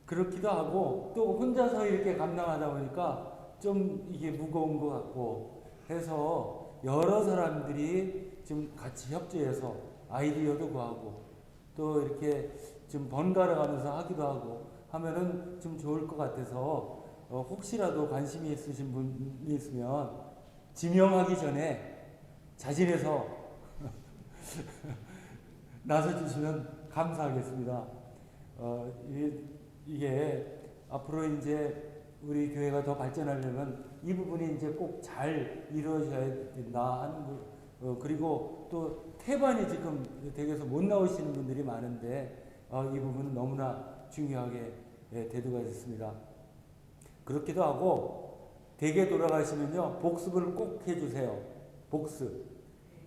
Speaker 1: 그렇기도 하고 또 혼자서 이렇게 감당하다 보니까 좀 이게 무거운 것 같고 해서 여러 사람들이 좀 같이 협조해서 아이디어도 구하고 또 이렇게 좀 번갈아 가면서 하기도 하고 하면은 좀 좋을 것 같아서 혹시라도 관심이 있으신 분이 있으면 지명하기 전에 자진해서 나서주시면 감사하겠습니다. 이게 앞으로 이제 우리 교회가 더 발전하려면 이 부분이 이제 꼭 잘 이루어져야 된다 하는 그리고 또 태반이 지금 댁에서 못 나오시는 분들이 많은데 이 부분은 너무나 중요하게 대두가 됐습니다. 그렇기도 하고 댁에 돌아가시면요 복습을 꼭 해주세요. 복습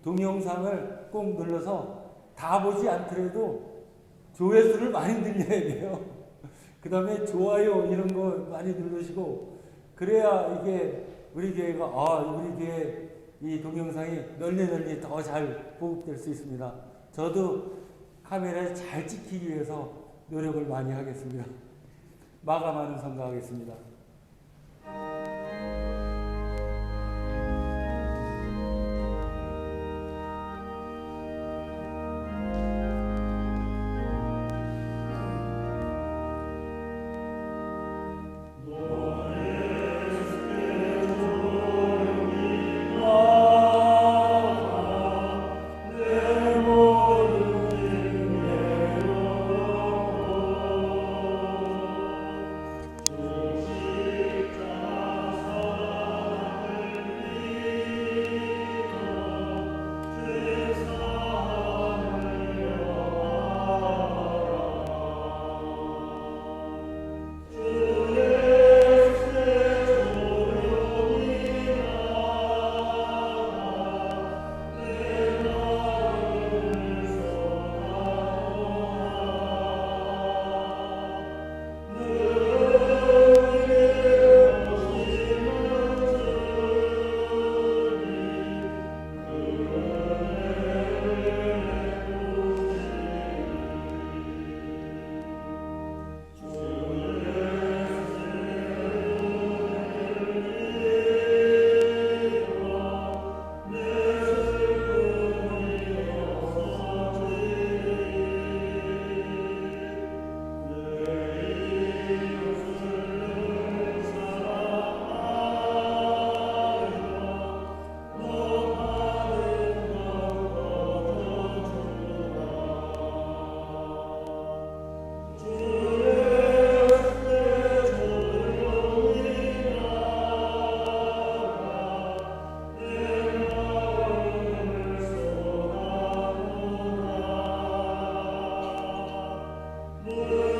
Speaker 1: 동영상을 꼭 눌러서 다 보지 않더라도 조회수를 많이 늘려야 돼요. 그 다음에 좋아요 이런 거 많이 누르시고 그래야 이게 우리 교회가 우리 교회 이 동영상이 널리 더 잘 보급될 수 있습니다. 저도 카메라에 잘 찍히기 위해서 노력을 많이 하겠습니다. 마감하는 선가하겠습니다.
Speaker 6: 네.